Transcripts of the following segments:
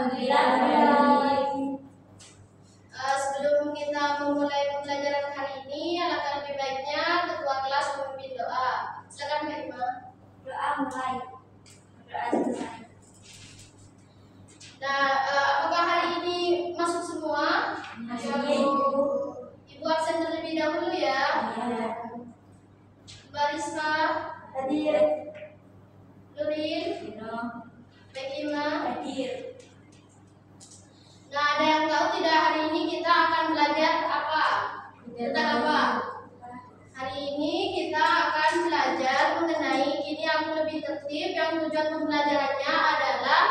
Alhamdulillah baik. Sebelum kita memulai pembelajaran hari ini, alangkah lebih baiknya ketua kelas memimpin doa. Silakan Mbak Ima. Doa mulai. Doa selesai. Nah, apakah hari ini masuk semua? Ibu absen terlebih dahulu ya. Mbak Risma, Hadir. Nuril, Mbak Ima. Hadir. Nah, ada yang tahu tidak hari ini kita akan belajar apa? Tentang apa? Hari ini kita akan belajar mengenai ini yang lebih tertib, yang tujuan pembelajarannya adalah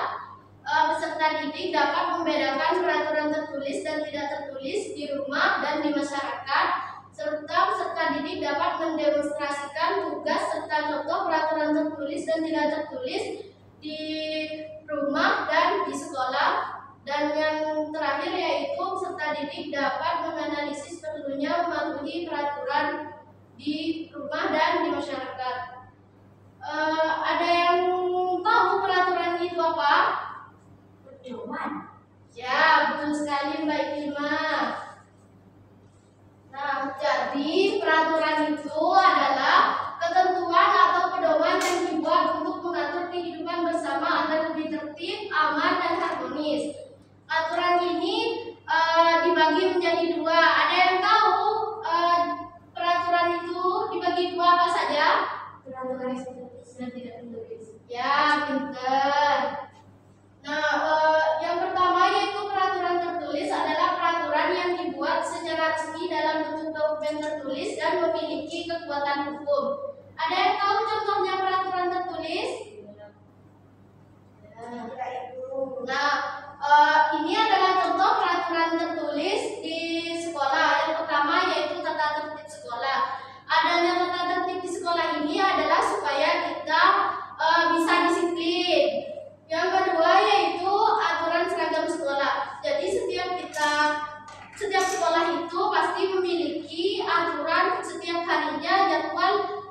peserta didik dapat membedakan peraturan tertulis dan tidak tertulis di rumah dan di masyarakat, serta peserta didik dapat mendemonstrasikan tugas serta contoh peraturan tertulis dan tidak tertulis di rumah dan di sekolah. Dan yang terakhir yaitu peserta didik dapat menganalisis perlunya mematuhi peraturan di rumah dan di masyarakat. Ada yang tahu peraturan itu apa? Pedoman. Ya, betul sekali Mbak Ima. Nah, jadi peraturan itu adalah ketentuan atau pedoman yang dibuat untuk mengatur kehidupan bersama agar lebih tertib, aman, dan harmonis. Aturan ini dibagi menjadi dua. Ada yang tahu peraturan itu dibagi dua apa saja? Peraturan tertulis dan tidak tertulis. Ya, pintar. Nah, yang pertama yaitu peraturan tertulis adalah peraturan yang dibuat secara resmi dalam bentuk dokumen tertulis dan memiliki kekuatan hukum. Ada yang tahu contohnya peraturan tertulis? Nah, ini adalah contoh peraturan tertulis di sekolah. Yang pertama yaitu tata tertib sekolah. Adanya tata tertib di sekolah ini adalah supaya kita bisa disiplin. Yang kedua yaitu aturan seragam sekolah. Jadi setiap sekolah itu pasti memiliki aturan setiap harinya jadwal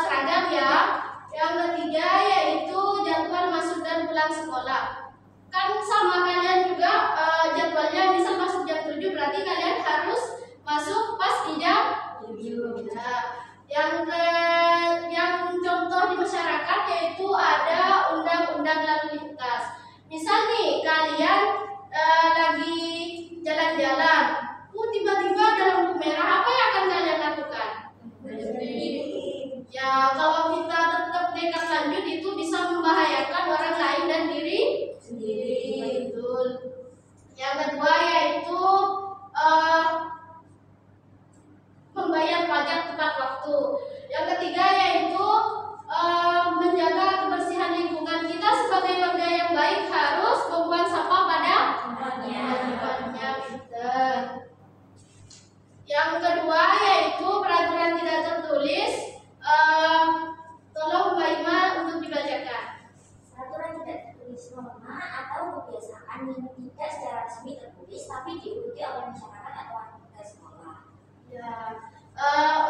seragam ya. Yang ketiga yaitu jadwal masuk dan pulang sekolah. Kan sama kalian juga jadwalnya misal masuk jam 7 berarti kalian harus masuk pas di jam 7. Nah, yang contoh di masyarakat yaitu ada undang-undang lalu lintas. Misal nih kalian lagi jalan-jalan, tiba-tiba ada lampu merah, apa yang akan kalian lakukan? Ya, kalau kita tetap nekat lanjut itu bisa membahayakan orang lain dan diri sendiri. Betul. Yang kedua yaitu membayar pajak tepat waktu. Yang ketiga yaitu menjaga kebersihan lingkungan. Kita sebagai warga yang baik harus membuang sampah pada tempatnya. Yang kedua yaitu peraturan tidak tertulis. Tolong Mbak Ima untuk dibacakan. Peraturan tidak tertulis norma atau kebiasaan yang tidak secara resmi tertulis tapi diikuti oleh masyarakat atau anggota sekolah. Ya,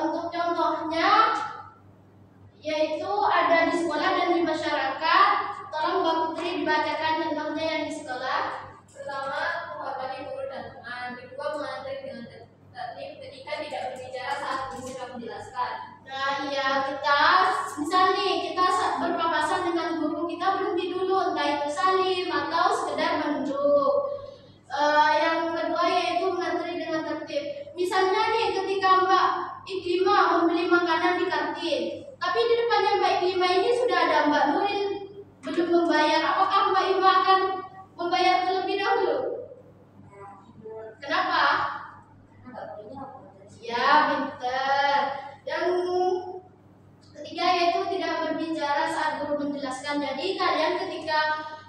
untuk contohnya yaitu ada di sekolah dan di masyarakat. Tolong Mbak Putri dibacakan contohnya yang di sekolah. Pertama, menghormati guru dan teman. Kedua, mengantri dengan tertib ketika tidak berbicara saat guru sedang menjelaskan. Nah, iya, kita misal nih kita berpapasan dengan guru, kita berhenti dulu, entah itu salim atau sekedar menunduk. Yang kedua yaitu mengantri dengan tertib. Misalnya nih ketika Mbak Iklima membeli makanan di kantin, tapi di depannya Mbak Iklima ini sudah ada Mbak Nuril belum membayar, apakah Mbak Ima akan membayar terlebih dahulu? Kenapa? Ya, pintar. Yang ketiga yaitu tidak berbicara saat guru menjelaskan. Jadi kalian ketika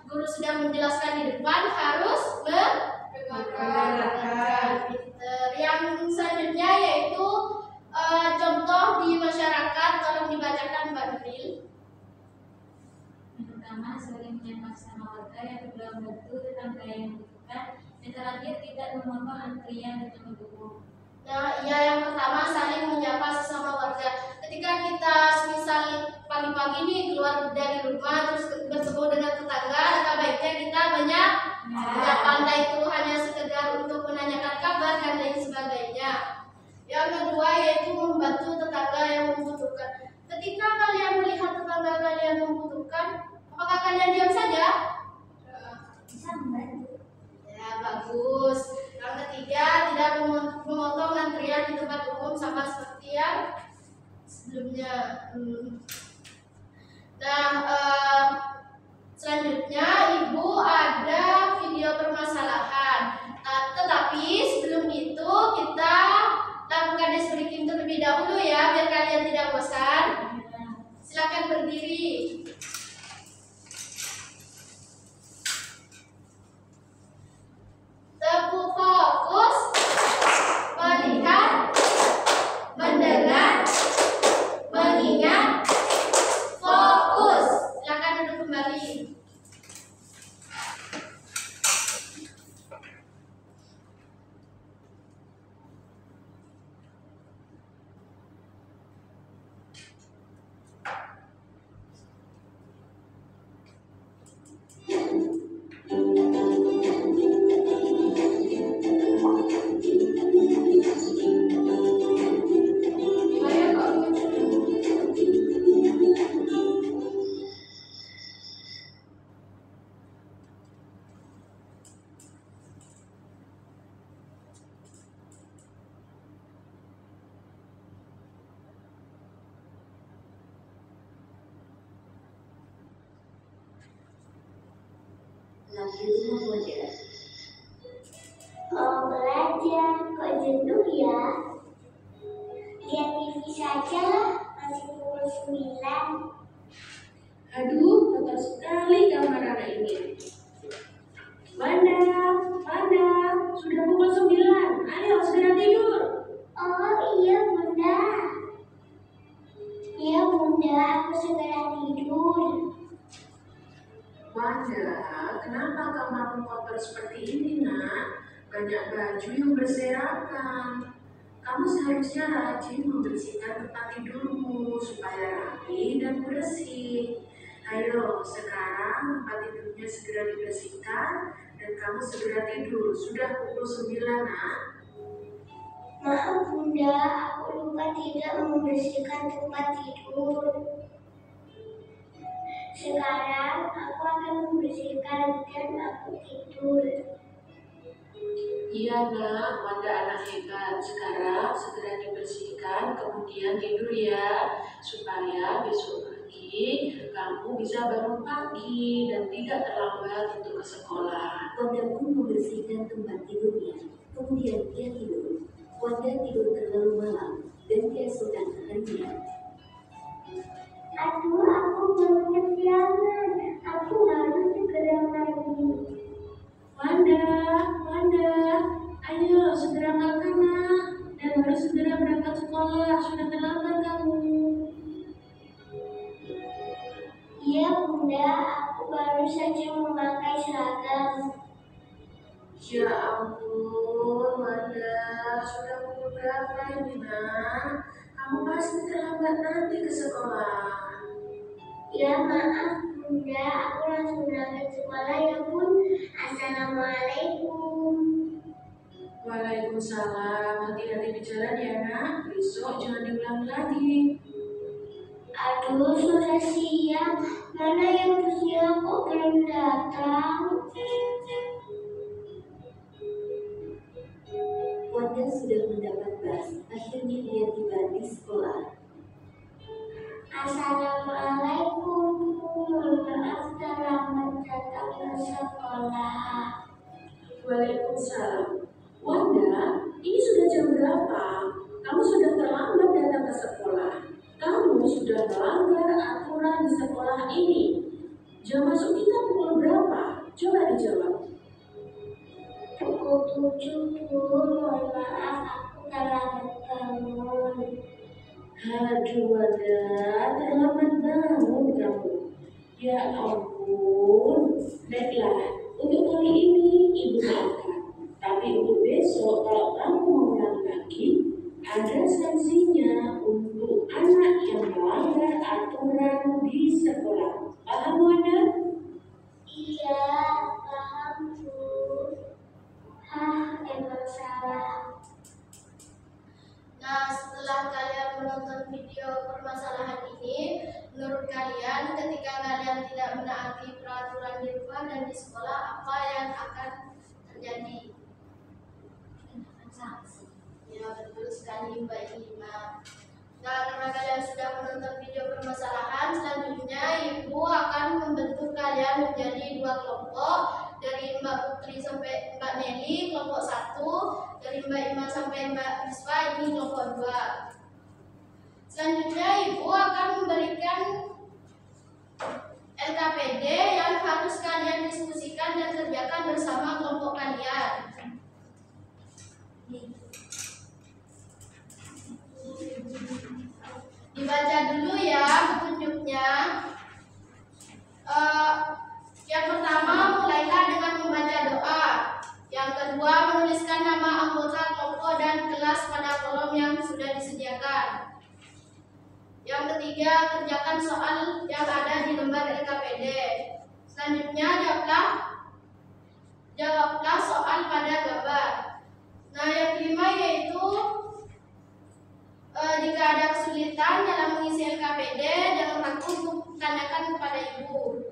guru sedang menjelaskan di depan harus mendengarkan. Yang selanjutnya yaitu contoh di masyarakat. Tolong dibacakan Mbak Nuril. Yang pertama, saling menyapa sama warga. Yang kedua, membantu tetangga yang membutuhkan. Yang terakhir, tidak memotong antrian dengan mendukung. Nah, ya yang pertama saling menyapa sesama warga. Ketika kita misal pagi-pagi nih keluar dari rumah terus bertemu dengan tetangga, alangkah baiknya kita banyak Tidak pandai itu hanya sekedar untuk menanyakan kabar dan lain sebagainya. Yang kedua yaitu membantu tetangga yang membutuhkan. Ketika kalian melihat tetangga kalian membutuhkan, apakah kalian diam saja? Bisa membantu. Ya, bagus. Yang ketiga, tidak memotong antrian di tempat umum sama seperti yang sebelumnya. Nah, selanjutnya Ibu ada video permasalahan. Tetapi sebelum itu kita lakukan tes breaking terlebih dahulu ya, biar kalian tidak bosan. Silakan berdiri. Teguh fokus, melihat, mendengar, mengingat, fokus. Silakan duduk kembali. Oh belajar, kok jenuh ya? Lihat TV saja lah, masih pukul 9. Aduh, kotor sekali kamar anak ini. Wanda, sudah pukul 9. Ayo, segera tidur. Oh iya bunda. Iya bunda, aku segera tidur. Wanda, kenapa kamarmu kotor seperti ini, nak? Banyak baju yang berserakan. Kamu seharusnya rajin membersihkan tempat tidurmu supaya rapi dan bersih. Ayo, sekarang tempat tidurnya segera dibersihkan dan kamu segera tidur. Sudah pukul 9, nak. Maaf bunda, aku lupa tidak membersihkan tempat tidur. Sekarang aku akan membersihkan dan aku tidur. Iya nak, Wanda anak hebat. Sekarang segera dibersihkan, kemudian tidur ya, supaya besok pagi kamu bisa bangun pagi dan tidak terlambat untuk ke sekolah. Wanda pun membersihkan tempat tidurnya, kemudian dia tidur. Wanda tidur terlalu malam dan keesokan harinya. Aduh, aku baru kesiangan. Aku harus segera mandi. Wanda, ayo segera makan nak, dan harus segera berangkat sekolah, sudah terlambat kamu. Iya bunda, aku baru saja memakai seragam. Ya ampun, Wanda, sudah pukul berapa ini nak? Kamu pasti terlambat nanti ke sekolah. Ya maaf bunda, aku langsung berangkat sekolah ya bun. Assalamualaikum. Waalaikumsalam, hati-hati di jalan ya nak, besok jangan diulang lagi. Aduh, sudah siang. Mana yang siang kok belum datang? Wanda sudah mendapat bus, akhirnya dia tiba di sekolah. Assalamualaikum. Mohon maaf terlambat datang ke sekolah. Waalaikumsalam. Wanda, ini sudah jam berapa? Kamu sudah terlambat datang ke sekolah. Kamu sudah melanggar aturan di sekolah ini. Jam masuk kita pukul berapa? Coba dijawab. Pukul 7 bun. Mohon maaf aku terlambat bangun. Aduh Wanda, terlambat bangun kamu. Ya ampun. Baiklah, untuk kali ini ibu maafkan. Tapi untuk besok kalau kamu mengulang lagi, ada sanksinya untuk anak yang melanggar aturan di sekolah. Paham Wanda? Iya, paham bun. Kemudian ketika kalian tidak menaati peraturan di rumah dan di sekolah, apa yang akan terjadi? Sanksi. Ya, betul sekali Mbak Ima. Nah, karena kalian sudah menonton video permasalahan, selanjutnya Ibu akan membentuk kalian menjadi 2 kelompok. Dari Mbak Putri sampai Mbak Nelly, kelompok 1. Dari Mbak Ima sampai Mbak Riswa, ini kelompok 2. Selanjutnya Ibu akan memberikan LKPD yang harus kalian diskusikan dan kerjakan bersama kelompok kalian. Dibaca dulu ya petunjuknya. Yang pertama, mulailah dengan membaca doa. Yang kedua, menuliskan nama anggota kelompok dan kelas pada kolom yang sudah disediakan. Yang ketiga, kerjakan soal yang ada di lembar LKPD. Selanjutnya, jawablah soal pada gambar. Nah, yang kelima yaitu jika ada kesulitan dalam mengisi LKPD, jangan ragu untuk tanyakan kepada Ibu.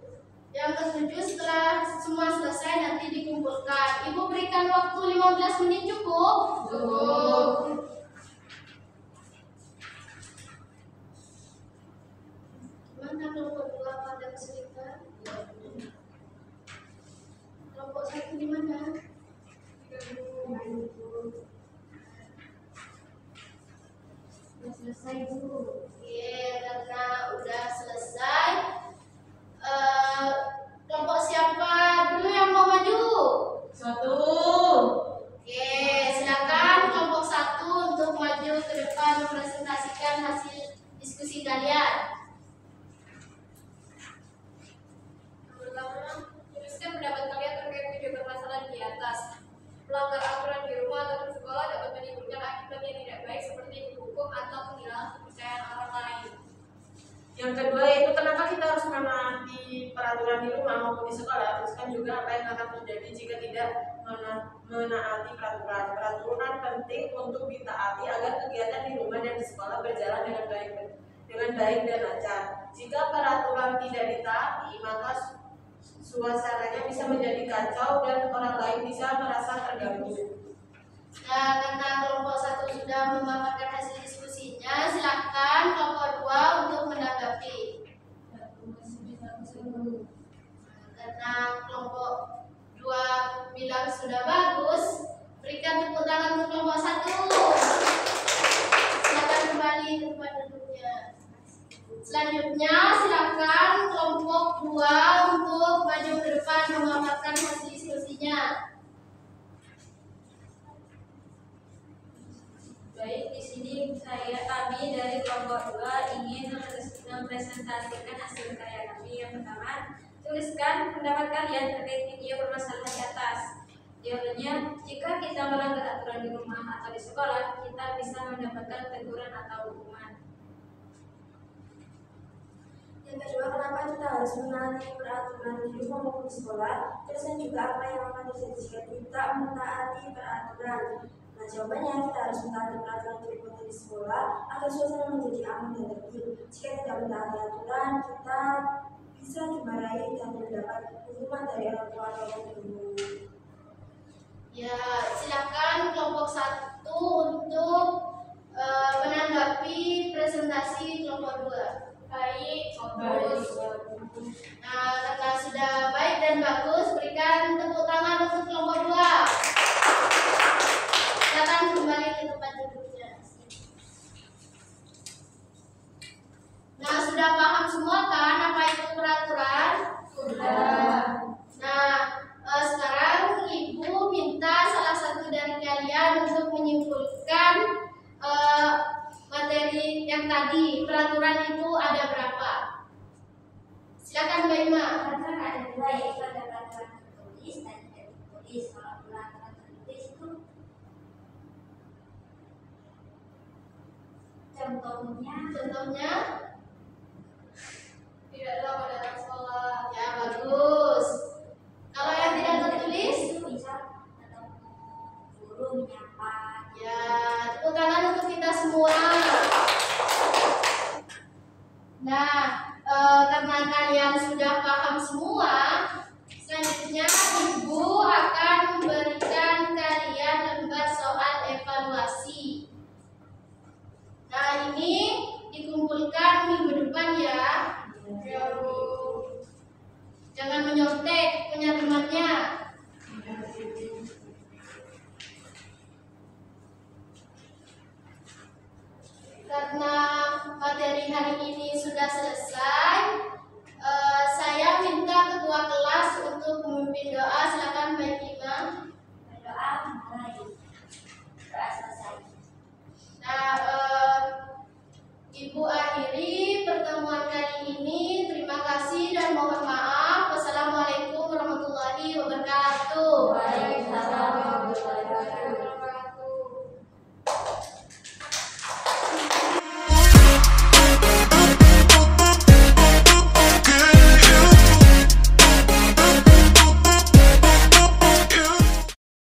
Yang ketujuh, setelah semua selesai nanti dikumpulkan. Ibu berikan waktu 15 menit cukup? Cukup. Gimana kelompok 2 pada kesulitan? Kelompok 1 di mana? Sudah selesai Bu. Oke, karena udah selesai, kelompok siapa dulu yang mau maju? 1. Oke, silakan kelompok 1 untuk maju ke depan mempresentasikan hasil diskusi kalian. Pertama, tuliskan pendapat kalian terkait video permasalahan di atas. Melanggar aturan di rumah atau di sekolah dapat menimbulkan akibat yang tidak baik seperti dihukum atau kehilangan kepercayaan orang lain. Yang kedua yaitu kenapa kita harus menaati peraturan di rumah maupun di sekolah. Teruskan juga apa yang akan terjadi jika tidak menaati peraturan. Peraturan penting untuk ditaati agar kegiatan di rumah dan di sekolah berjalan dengan baik dan lancar. Jika peraturan tidak ditaati, maka suasananya bisa menjadi kacau dan orang lain bisa merasa terganggu. Nah, karena kelompok 1 sudah memaparkan hasil diskusinya, silakan kelompok 2 untuk menanggapi. Karena kelompok 2 bilang sudah bagus, berikan tepuk tangan untuk kelompok 1. Silakan kembali ke tempat duduknya. Selanjutnya, silakan kelompok 2 untuk maju ke depan memaparkan hasil diskusinya. Baik, di sini kami dari kelompok 2 ingin mempresentasikan hasil karya kami. Yang pertama, tuliskan pendapat kalian terkait video permasalahan di atas. Jawabannya, jika kita melanggar aturan di rumah atau di sekolah, kita bisa mendapatkan teguran atau hukuman. Yang kedua, kenapa kita harus menaati peraturan di rumah maupun di sekolah? Teruskan juga apa yang akan terjadi jika kita mentaati peraturan. Nah, jawabannya kita harus mentaati peraturan di rumah dan di sekolah agar suasana menjadi aman dan tertib. Jika tidak mentaati aturan, kita bisa dimarahi dan mendapat hukuman dari orang tua atau guru. Ya, silakan kelompok 1 untuk menanggapi presentasi kelompok 2. Baik, bagus. Nah, karena sudah baik dan bagus, berikan tepuk tangan untuk kelompok 2. Silakan kembali ke tempat duduknya. Nah, sudah paham semua kan apa itu peraturan? Sudah. Nah, sekarang Ibu minta salah satu dari kalian untuk menyimpulkan materi yang tadi. Peraturan itu ada berapa? Silakan Mbak Ima. Peraturan ada 2, yaitu ada peraturan tertulis dan tidak tertulis. Kalau peraturan tertulis itu contohnya tidak ada dalam sekolah. Ya, bagus. Kalau yang tidak tertulis, itu misal atau guru menyapa. ya, tepuk tangan untuk kita semua. Nah, karena Karena kalian sudah paham semua, selanjutnya Ibu akan memberikan kalian lembar soal evaluasi. Nah, ini dikumpulkan minggu depan ya. Jangan menyontek penyalimannya. Karena materi hari ini sudah selesai,